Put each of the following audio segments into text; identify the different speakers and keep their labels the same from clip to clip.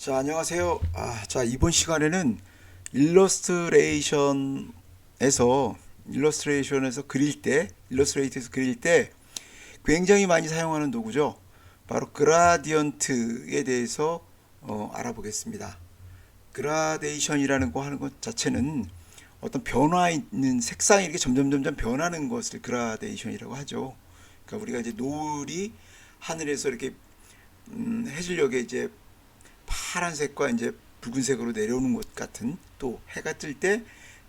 Speaker 1: 자, 안녕하세요. 자, 이번 시간에는 일러스트레이션에서 그릴 때, 일러스트레이트에서 그릴 때 굉장히 많이 사용하는 도구죠. 바로 그라디언트에 대해서 알아보겠습니다. 그라데이션이라는 거 하는 것 자체는 어떤 변화 있는 색상이 이렇게 점점 변하는 것을 그라데이션이라고 하죠. 그러니까 우리가 이제 노을이 하늘에서 이렇게 해질녘에 이제 파란색과 이제 붉은색으로 내려오는 것 같은, 또 해가 뜰 때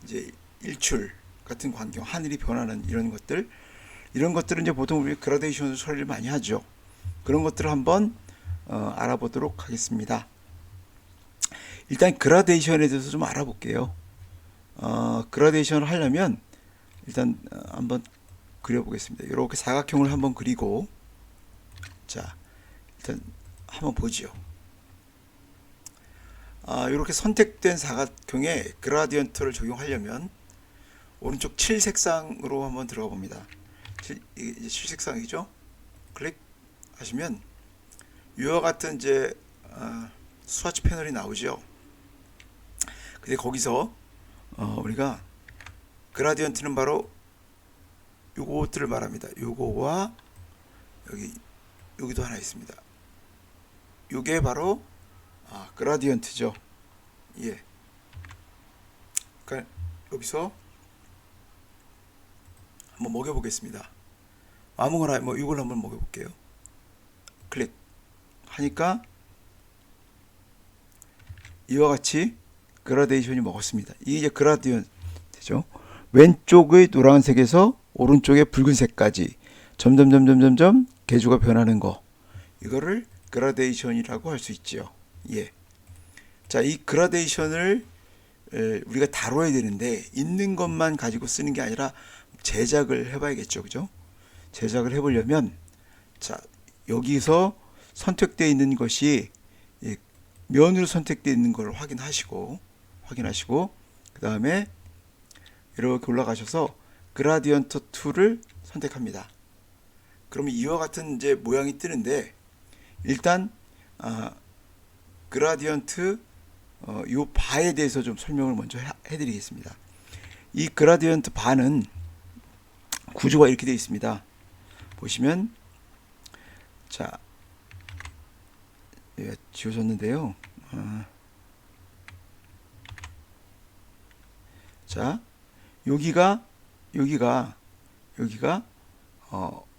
Speaker 1: 이제 일출 같은 광경, 하늘이 변하는 이런 것들은 이제 보통 우리 그라데이션 처리를 많이 하죠. 그런 것들을 한번 알아보도록 하겠습니다. 일단 그라데이션에 대해서 좀 알아볼게요. 그라데이션을 하려면 일단 한번 그려보겠습니다. 이렇게 사각형을 한번 그리고, 자, 일단 한번 보죠. 이렇게 선택된 사각형에 그라디언트를 적용하려면 오른쪽 7 색상으로 한번 들어가 봅니다. 이게 7 색상이죠. 클릭하시면 이와 같은 이제 스와치 패널이 나오죠. 근데 거기서 우리가 그라디언트는 바로 요것들을 말합니다. 요거와 여기도 하나 있습니다. 요게 바로 그라디언트죠. 예. 그러니까 여기서 한번 먹여보겠습니다. 아무거나 뭐 이걸 한번 먹여볼게요. 클릭 하니까 이와 같이 그라데이션이 먹었습니다. 이게 이제 그라디언트죠. 왼쪽의 노란색에서 오른쪽의 붉은색까지 점점 계주가 변하는 거, 이거를 그라데이션이라고 할 수 있죠. 예. 자, 이 그라데이션을 우리가 다뤄야 되는데 있는 것만 가지고 쓰는 게 아니라 제작을 해봐야겠죠, 그죠? 제작을 해보려면, 자, 여기서 선택되어 있는 것이 면으로 선택되어 있는 걸 확인하시고 그 다음에 이렇게 올라가셔서 그라디언트 툴을 선택합니다. 그러면 이와 같은 이제 모양이 뜨는데, 일단 그라디언트 요 바에 대해서 좀 설명을 먼저 해드리겠습니다. 이 그라디언트 바는 구조가 이렇게 되어 있습니다. 보시면, 자, 지워졌는데요. 자, 여기가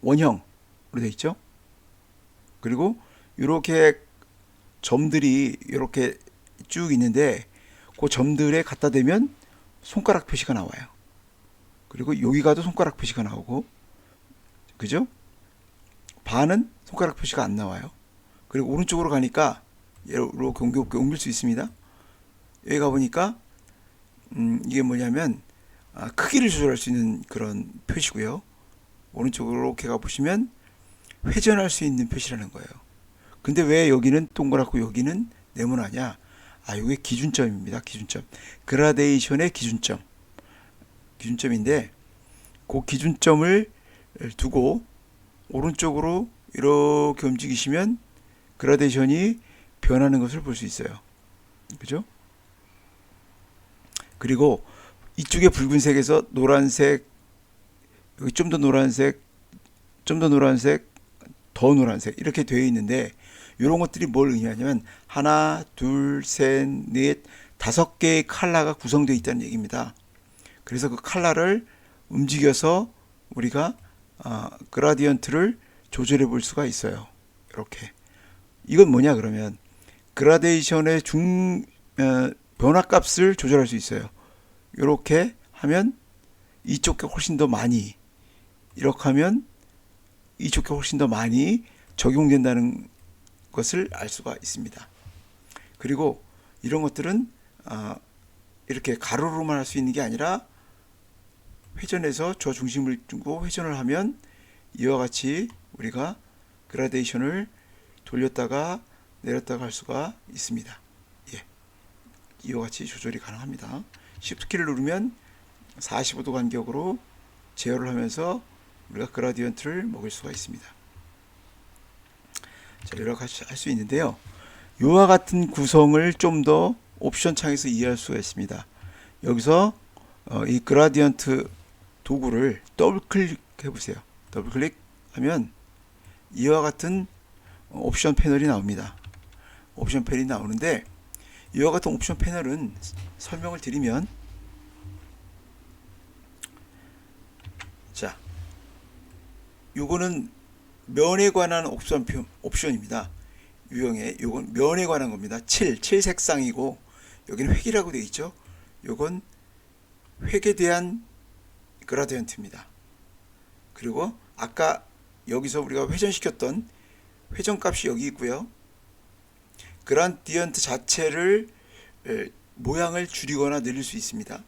Speaker 1: 원형으로 되어 있죠. 그리고 이렇게 점들이 이렇게 쭉 있는데, 그 점들에 갖다 대면 손가락 표시가 나와요. 그리고 여기 가도 손가락 표시가 나오고, 그죠? 바는 손가락 표시가 안 나와요. 그리고 오른쪽으로 가니까 이렇게 옮길 수 있습니다. 여기 가보니까 이게 뭐냐면 크기를 조절할 수 있는 그런 표시고요. 오른쪽으로 이렇게 가보시면 회전할 수 있는 표시라는 거예요. 근데 왜 여기는 동그랗고 여기는 네모나냐? 이게 기준점입니다. 기준점. 그라데이션의 기준점인데, 그 기준점을 두고 오른쪽으로 이렇게 움직이시면 그라데이션이 변하는 것을 볼 수 있어요. 그죠? 그리고 이쪽에 붉은색에서 노란색, 여기 좀 더 노란색, 더 노란색 이렇게 되어 있는데, 이런 것들이 뭘 의미하냐면 하나, 둘, 셋, 넷, 5개의 컬러가 구성되어 있다는 얘기입니다. 그래서 그 컬러를 움직여서 우리가 그라디언트를 조절해 볼 수가 있어요. 이렇게. 이건 뭐냐 그러면 그라데이션의 변화값을 조절할 수 있어요. 이렇게 하면 이쪽에 훨씬 더 많이, 이렇게 하면 이쪽에 훨씬 더 많이 적용된다는 것을 알 수가 있습니다. 그리고 이런 것들은 이렇게 가로로만 할 수 있는 게 아니라 회전해서 저 중심을 두고 회전을 하면 이와 같이 우리가 그라데이션을 돌렸다가 내렸다가 할 수가 있습니다. 예. 이와 같이 조절이 가능합니다. Shift 키를 누르면 45도 간격으로 제어를 하면서 우리가 그라디언트를 먹을 수가 있습니다. 자, 이렇게 할 수 있는데요. 이와 같은 구성을 좀 더 옵션 창에서 이해할 수가 있습니다. 여기서 이 그라디언트 도구를 더블 클릭해 보세요. 더블 클릭하면 이와 같은 옵션 패널이 나옵니다. 옵션 패널이 나오는데 이와 같은 옵션 패널은 설명을 드리면, 자, 요거는 면에 관한 옵션입니다. 유형의 요건 면에 관한 겁니다. 7 색상이고 여기는 획이라고 되어 있죠. 요건 획에 대한 그라디언트입니다. 그리고 아까 여기서 우리가 회전시켰던 회전값이 여기 있고요. 그라디언트 자체를 모양을 줄이거나 늘릴 수 있습니다.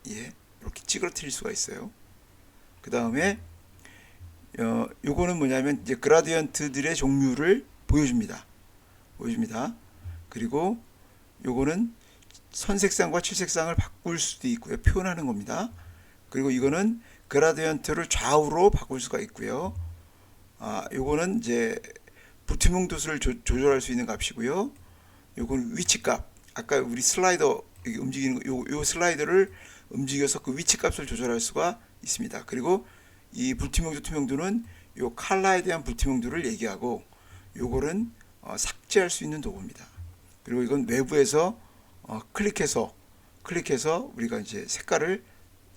Speaker 1: 예, 이렇게 찌그러뜨릴 수가 있어요. 그 다음에 요거는 뭐냐면 이제 그라디언트들의 종류를 보여줍니다. 그리고 요거는 선색상과 칠색상을 바꿀 수도 있고요. 표현하는 겁니다. 그리고 이거는 그라디언트를 좌우로 바꿀 수가 있고요. 요거는 이제 불투명 도수를 조절할 수 있는 값이고요. 요건 위치값. 아까 우리 슬라이더 움직이는 요 슬라이더를 움직여서 그 위치값을 조절할 수가 있습니다. 그리고 이 불투명도 투명도는 요 컬러에 대한 불투명도를 얘기하고, 요거는 삭제할 수 있는 도구입니다. 그리고 이건 외부에서 클릭해서 우리가 이제 색깔을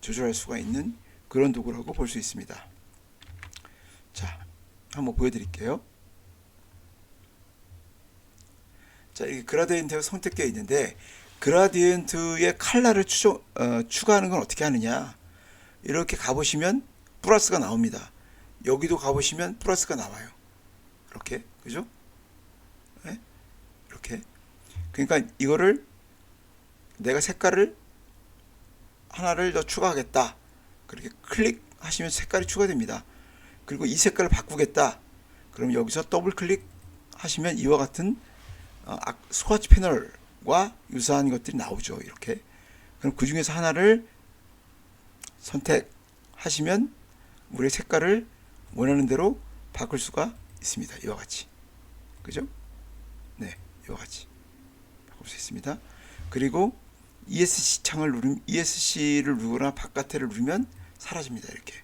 Speaker 1: 조절할 수가 있는 그런 도구라고 볼 수 있습니다. 자, 한번 보여드릴게요. 자, 이렇게 그라디언트가 선택되어 있는데 그라디언트의 컬러를 추가하는 건 어떻게 하느냐? 이렇게 가보시면 플러스가 나옵니다. 여기도 가보시면 플러스가 나와요. 이렇게, 그죠? 네? 이렇게. 그러니까 이거를 내가 색깔을 하나를 더 추가하겠다. 그렇게 클릭하시면 색깔이 추가됩니다. 그리고 이 색깔을 바꾸겠다. 그럼 여기서 더블 클릭하시면 이와 같은 스와치 패널과 유사한 것들이 나오죠. 이렇게. 그럼 그 중에서 하나를 선택하시면 우리의 색깔을 원하는 대로 바꿀 수가 있습니다. 이와 같이. 그죠? 네, 이와 같이 바꿀 수 있습니다. 그리고 ESC를 누르거나 바깥에를 누르면 사라집니다. 이렇게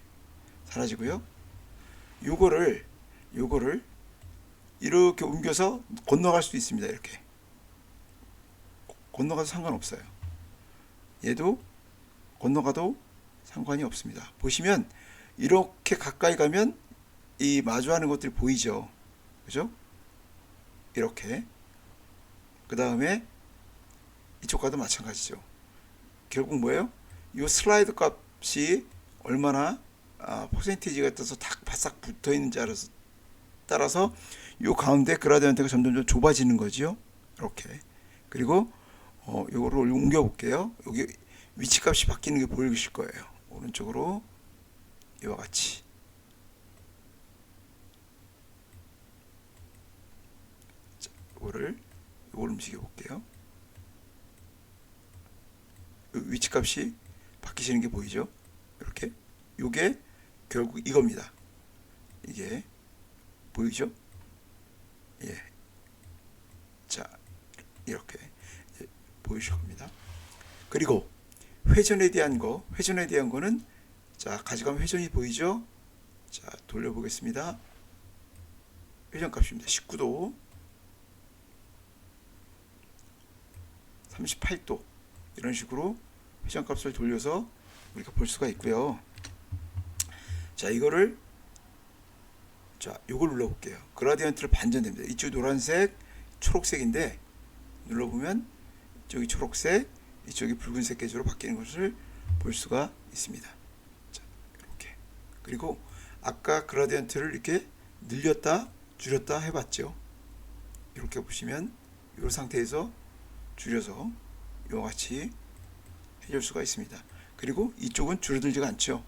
Speaker 1: 사라지고요. 요거를 이렇게 옮겨서 건너갈 수도 있습니다. 이렇게 건너가도 상관없어요. 얘도 건너가도 상관이 없습니다. 보시면 이렇게 가까이 가면 이 마주하는 것들이 보이죠. 그죠? 이렇게. 그 다음에 이쪽과도 마찬가지죠. 결국 뭐예요? 이 슬라이드 값이 얼마나 퍼센티지가 떠서 딱 바싹 붙어 있는지 따라서 이 가운데 그라디언트가 점점 좁아지는 거죠. 이렇게. 그리고 요거를 옮겨 볼게요. 여기 위치 값이 바뀌는 게 보이실 거예요. 오른쪽으로 이와 같이. 자, 요걸 움직여 볼게요. 위치 값이 바뀌시는 게 보이죠? 이렇게. 요게 결국 이겁니다. 이게 보이죠? 예. 자, 이렇게 보이실 겁니다. 그리고 회전에 대한 거는 자, 가져가면 회전이 보이죠? 자, 돌려보겠습니다. 회전 값입니다. 19도, 38도 이런 식으로 회전 값을 돌려서 우리가 볼 수가 있고요. 자, 이거를 요걸 눌러볼게요. 그라디언트를 반전됩니다. 이쪽 노란색, 초록색인데 눌러보면 이쪽이 초록색, 이쪽이 붉은색 계조로 바뀌는 것을 볼 수가 있습니다. 자, 이렇게. 그리고 아까 그라디언트를 이렇게 늘렸다 줄였다 해봤죠. 이렇게 보시면 이 상태에서 줄여서 이와 같이 해줄 수가 있습니다. 그리고 이쪽은 줄어들지가 않죠.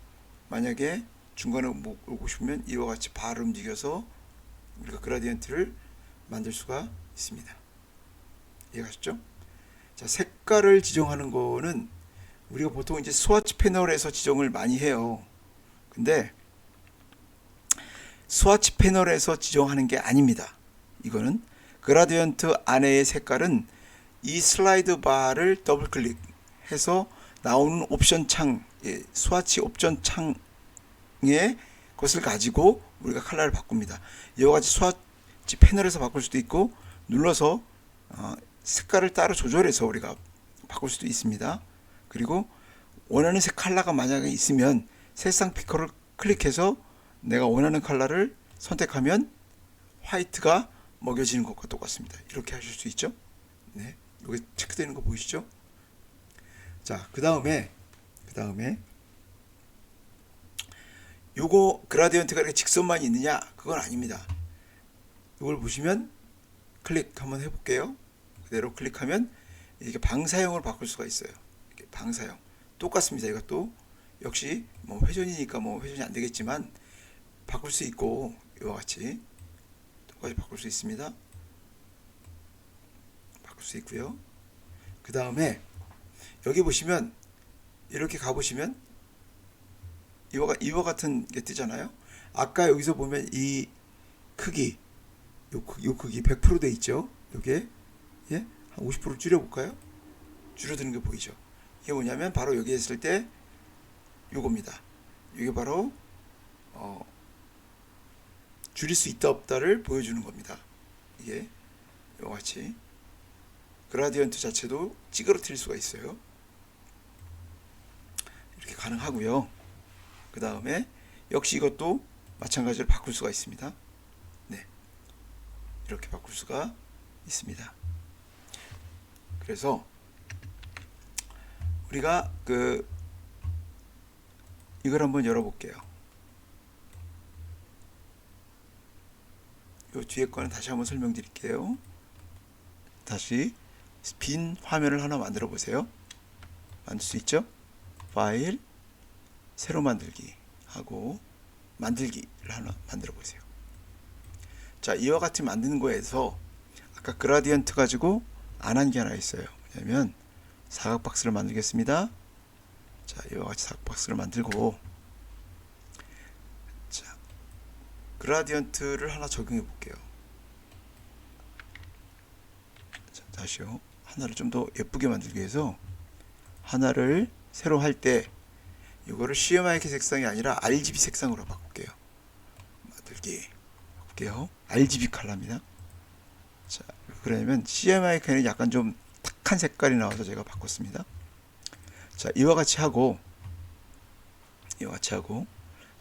Speaker 1: 만약에 중간에 오고 싶으면 이와 같이 발을 움직여서 우리가 그라디언트를 만들 수가 있습니다. 이해가셨죠? 자, 색깔을 지정하는 거는 우리가 보통 이제 스와치 패널에서 지정을 많이 해요. 근데 스와치 패널에서 지정하는 게 아닙니다. 이거는 그라디언트 안에의 색깔은 이 슬라이드 바를 더블 클릭해서 나오는 옵션 창, 스와치 옵션 창에 것을 가지고 우리가 컬러를 바꿉니다. 이와 같이 스와치 패널에서 바꿀 수도 있고 눌러서 색깔을 따로 조절해서 우리가 바꿀 수도 있습니다. 그리고 원하는 색 컬러가 만약에 있으면 색상 피커를 클릭해서 내가 원하는 컬러를 선택하면 화이트가 먹여지는 것과 똑같습니다. 이렇게 하실 수 있죠. 네, 여기 체크되는 거 보이시죠? 자, 그 다음에 요거 그라디언트가 이렇게 직선만 있느냐? 그건 아닙니다. 이걸 보시면 클릭 한번 해볼게요. 그대로 클릭하면 이렇게 방사형을 바꿀 수가 있어요. 이렇게 방사형 똑같습니다. 이것도 역시 뭐 회전이니까 뭐 회전이 안 되겠지만 바꿀 수 있고 이와 같이 똑같이 바꿀 수 있습니다. 바꿀 수 있고요. 그 다음에 여기 보시면 이렇게 가보시면 이와 같은 게 뜨잖아요. 아까 여기서 보면 이 크기 요 크기 100% 돼 있죠. 요게 한 50% 줄여볼까요? 줄어드는 게 보이죠. 이게 뭐냐면 바로 여기 했을 때 요겁니다. 이게 바로 줄일 수 있다 없다를 보여주는 겁니다. 이게 이와 같이 그라디언트 자체도 찌그러뜨릴 수가 있어요. 이렇게 가능하고요. 그 다음에 역시 이것도 마찬가지로 바꿀 수가 있습니다. 네, 이렇게 바꿀 수가 있습니다. 그래서 우리가 이걸 한번 열어볼게요. 이 뒤에 거는 다시 한번 설명드릴게요. 다시 빈 화면을 하나 만들어 보세요. 만들 수 있죠? 파일, 새로 만들기 하고 만들기를 하나 만들어 보세요. 자, 이와 같이 만드는 거에서 아까 그라디언트 가지고 안 한 게 하나 있어요. 뭐냐면 사각 박스를 만들겠습니다. 자, 이와 같이 사각 박스를 만들고, 자, 그라디언트를 하나 적용해 볼게요. 자, 다시요. 하나를 좀 더 예쁘게 만들기 위해서 하나를 새로 할 때 이거를 CMYK 색상이 아니라 RGB 색상으로 바꿀게요. 만들기 바꿀게요. RGB 컬러입니다. 자, 그러면 CMYK는 약간 좀 탁한 색깔이 나와서 제가 바꿨습니다. 자, 이와 같이 하고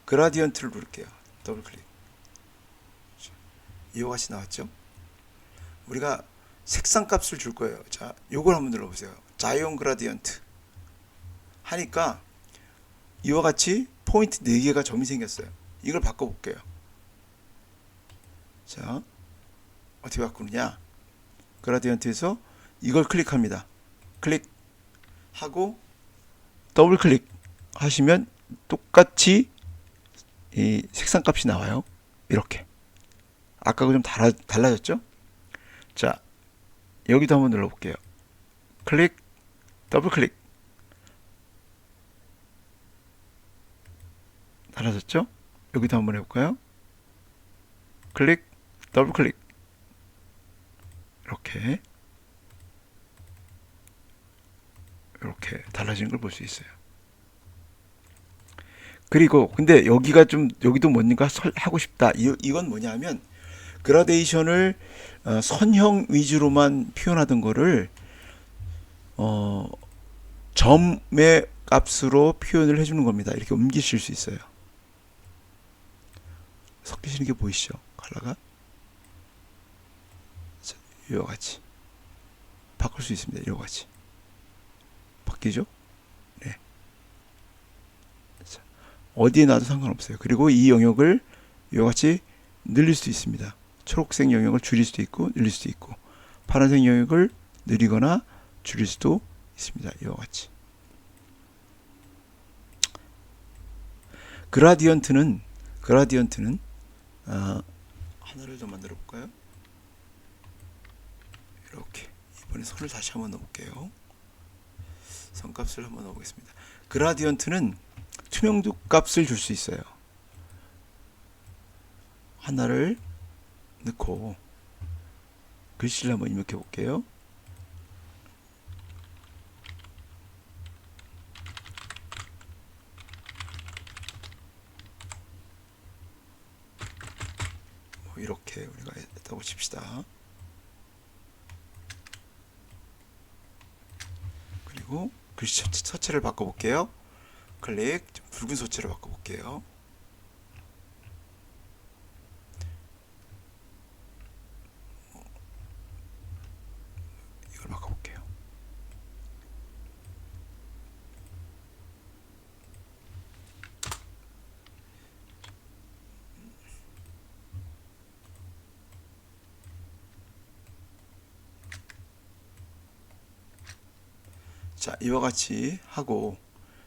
Speaker 1: 그라디언트를 누를게요. 더블 클릭. 자, 이와 같이 나왔죠? 우리가 색상 값을 줄 거예요. 자, 요걸 한번 눌러보세요. 자이온 그라디언트 하니까 이와 같이 포인트 4개가 점이 생겼어요. 이걸 바꿔볼게요. 자, 어떻게 바꾸느냐? 그라디언트에서 이걸 클릭합니다. 클릭하고 더블 클릭 하시면 똑같이 이 색상 값이 나와요. 이렇게. 아까가 좀 달라졌죠? 자, 여기도 한번 눌러볼게요. 클릭, 더블 클릭. 달라졌죠? 여기도 한번 해볼까요? 클릭, 더블 클릭. 이렇게 달라지는 걸 볼 수 있어요. 그리고 근데 여기도 뭔가 하고 싶다. 이건 뭐냐면 그라데이션을 선형 위주로만 표현하던 거를 점의 값으로 표현을 해주는 겁니다. 이렇게 옮기실 수 있어요. 섞이시는 게 보이시죠? 컬러가 이와 같이 바꿀 수 있습니다. 이와 같이 바뀌죠? 네. 자, 어디에 놔도 상관없어요. 그리고 이 영역을 이와 같이 늘릴 수도 있습니다. 초록색 영역을 줄일 수도 있고 늘릴 수도 있고, 파란색 영역을 늘리거나 줄일 수도 있습니다. 이와 같이. 그라디언트는 하나를 더 만들어 볼까요? 이렇게 이번에 선을 다시 한번 넣어볼게요. 선값을 한번 넣어보겠습니다. 그라디언트는 투명도 값을 줄 수 있어요. 하나를 넣고 글씨를 한번 입력해 볼게요. 뭐 이렇게 우리가 했다고 칩시다. 그리고 글씨 서체를 바꿔볼게요. 클릭, 붉은 소체로 바꿔볼게요. 이걸 바꿔볼게요. 자, 이와 같이 하고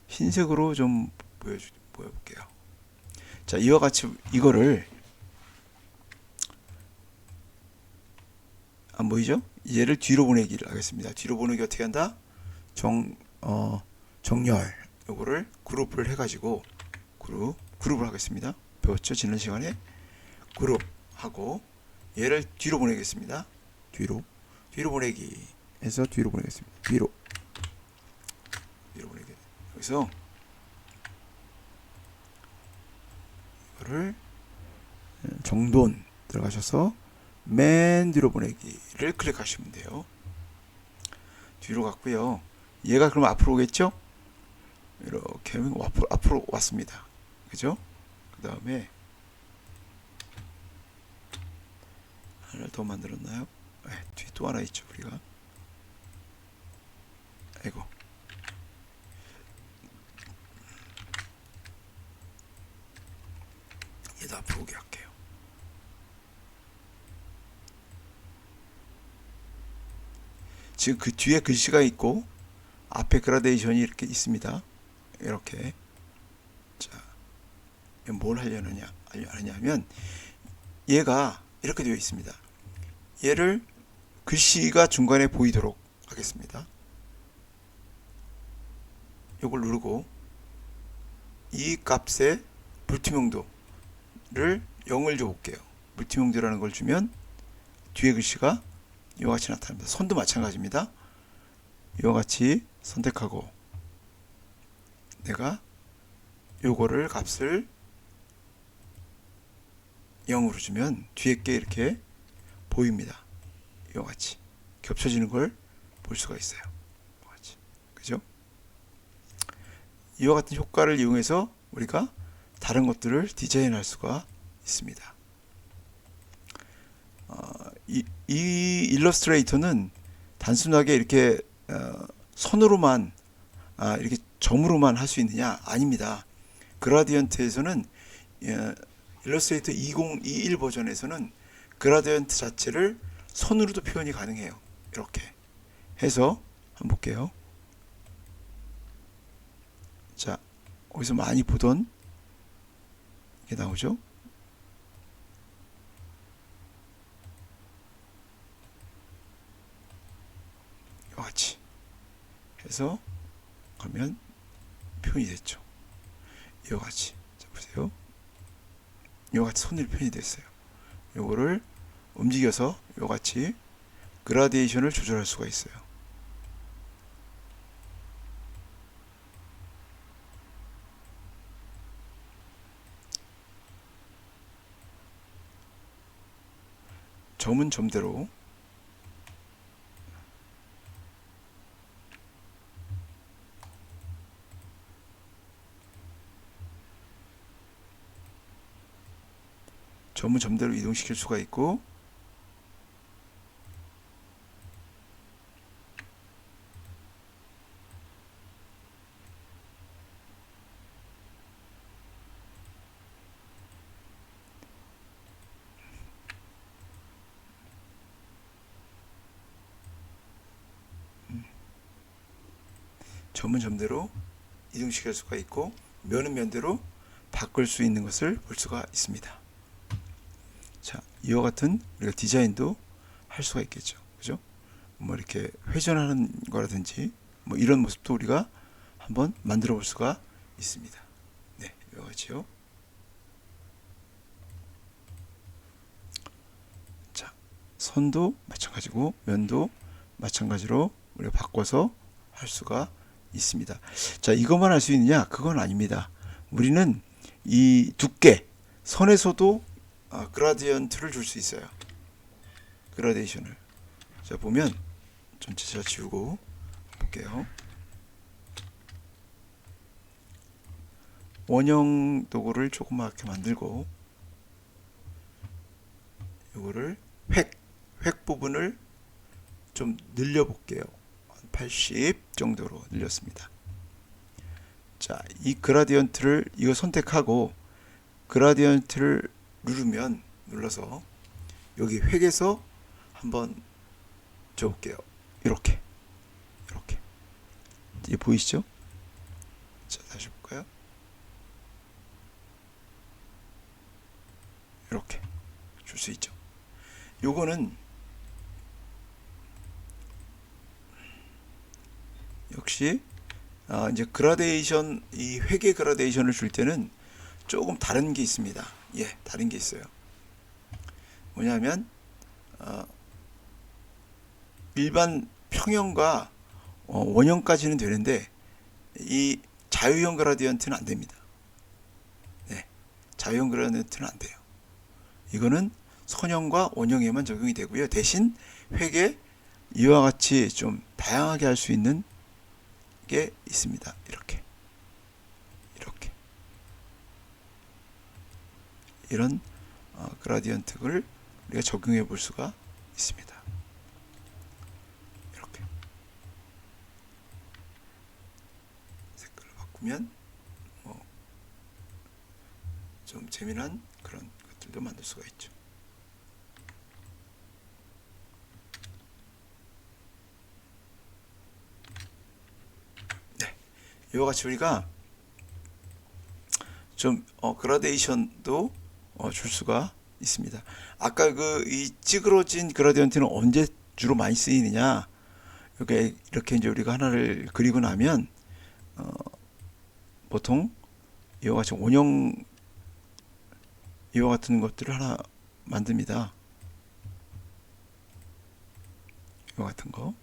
Speaker 1: 흰색으로 좀 보여볼게요. 자, 이와 같이 이거를 안 보이죠? 얘를 뒤로 보내기를 하겠습니다. 뒤로 보내기 어떻게 한다? 정렬 요거를 그룹을 해가지고 그룹을 하겠습니다. 배웠죠? 지난 시간에 그룹 하고 얘를 뒤로 보내겠습니다. 뒤로 보내기 해서 뒤로 보내겠습니다. 뒤로 보내기. 여기서 이거를 정돈 들어가셔서 맨 뒤로 보내기를 클릭하시면 돼요. 뒤로 갔고요. 얘가 그럼 앞으로 오겠죠? 이렇게 하면 앞으로 왔습니다. 그죠? 그 다음에 하나를 더 만들었나요? 뒤에 또 하나 있죠. 우리가 아이고, 얘도 앞으로 오게 할게요. 지금 그 뒤에 글씨가 있고 앞에 그라데이션이 이렇게 있습니다. 이렇게. 자, 뭘 하려냐면 얘가 이렇게 되어 있습니다. 얘를 글씨가 중간에 보이도록 하겠습니다. 이걸 누르고 이 값에 물투명도를 0을 줘볼게요. 물투명도라는 걸 주면 뒤에 글씨가 이와 같이 나타납니다. 선도 마찬가지입니다. 이와 같이 선택하고 내가 요거를 값을 0으로 주면 뒤에 게 이렇게 보입니다. 이와 같이 겹쳐지는 걸 볼 수가 있어요. 이와 같이. 그죠? 이와 같은 효과를 이용해서 우리가 다른 것들을 디자인할 수가 있습니다. 이 일러스트레이터는 단순하게 이렇게 선으로만 이렇게 점으로만 할 수 있느냐? 아닙니다. 그라디언트에서는 일러스트레이터 2021 버전에서는 그라디언트 자체를 선으로도 표현이 가능해요. 이렇게 해서 한번 볼게요. 자, 어디서 많이 보던 이게 나오죠? 이와 같이 해서 가면 표현이 됐죠. 이와 같이. 자, 보세요. 이와 같이 손으로 표현이 됐어요. 요거를 움직여서 이와 같이 그라데이션을 조절할 수가 있어요. 점은 점대로 이동시킬 수가 있고 점은 점대로 이동시킬 수가 있고 면은 면대로 바꿀 수 있는 것을 볼 수가 있습니다. 자, 이와 같은 우리가 디자인도 할 수가 있겠죠. 그죠? 뭐 이렇게 회전하는 거라든지 뭐 이런 모습도 우리가 한번 만들어 볼 수가 있습니다. 네, 이와 같이요. 자, 선도 마찬가지고 면도 마찬가지로 우리가 바꿔서 할 수가 있습니다. 자, 이것만 할 수 있느냐? 그건 아닙니다. 우리는 이 두께 선에서도 그라디언트를 줄 수 있어요. 그라데이션을. 자, 보면 전체적으로 지우고 볼게요. 원형 도구를 조그맣게 만들고 이거를 획 부분을 좀 늘려 볼게요. 80 정도로 늘렸습니다. 자, 이 그라디언트를 이거 선택하고 그라디언트를 눌러서 여기 획에서 한번 줘볼게요. 이렇게 이게 보이시죠? 자, 다시 볼까요? 이렇게 줄 수 있죠. 요거는 역시 이제 그라데이션, 이 획의 그라데이션을 줄 때는 조금 다른 게 있습니다. 예, 다른 게 있어요. 뭐냐면 일반 평형과 원형까지는 되는데 이 자유형 그라디언트는 안 됩니다. 네, 자유형 그라디언트는 안 돼요. 이거는 선형과 원형에만 적용이 되고요. 대신 획에 이와 같이 좀 다양하게 할 수 있는 게 있습니다. 이렇게 이런 그라디언트를 우리가 적용해 볼 수가 있습니다. 이렇게 색깔을 바꾸면 좀 재미난 그런 것들도 만들 수가 있죠. 네, 이와 같이 우리가 좀 그라데이션도 줄 수가 있습니다. 아까 이 찌그러진 그라디언트는 언제 주로 많이 쓰이느냐? 이렇게 이제 우리가 하나를 그리고 나면 보통 이와 같이 원형 이와 같은 것들을 하나 만듭니다. 이와 같은 거.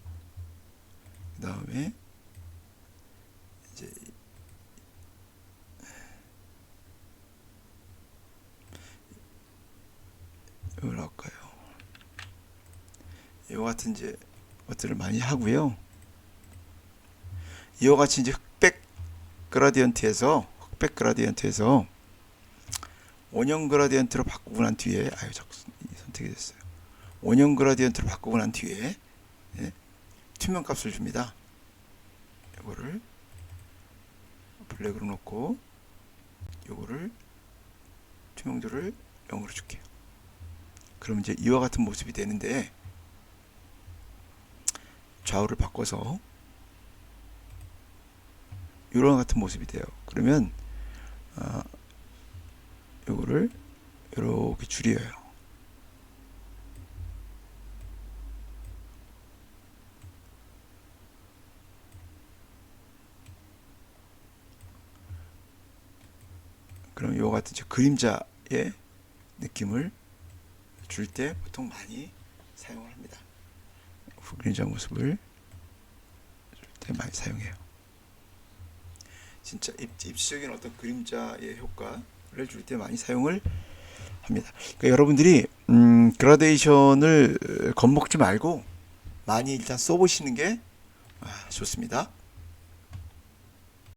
Speaker 1: 그 다음에 이제 이걸 할까요? 이와 같은 이제 것들을 많이 하고요. 이와 같이 이제 흑백 그라디언트에서 원형 그라디언트로 바꾸고 난 뒤에 선택이 됐어요. 원형 그라디언트로 바꾸고 난 뒤에 투명 값을 줍니다. 이거를 블랙으로 놓고 이거를 투명도를 0으로 줄게요. 그럼 이제 이와 같은 모습이 되는데 좌우를 바꿔서 이런 같은 모습이 돼요. 그러면 요거를 이렇게 줄여요. 그럼 이와 같은 그림자의 느낌을 줄 때 보통 많이 사용을 합니다. 그림자 모습을 줄 때 많이 사용해요. 진짜 입시적인 어떤 그림자의 효과를 줄 때 많이 사용을 합니다. 그러니까 여러분들이 그라데이션을 겁먹지 말고 많이 일단 써보시는 게 좋습니다.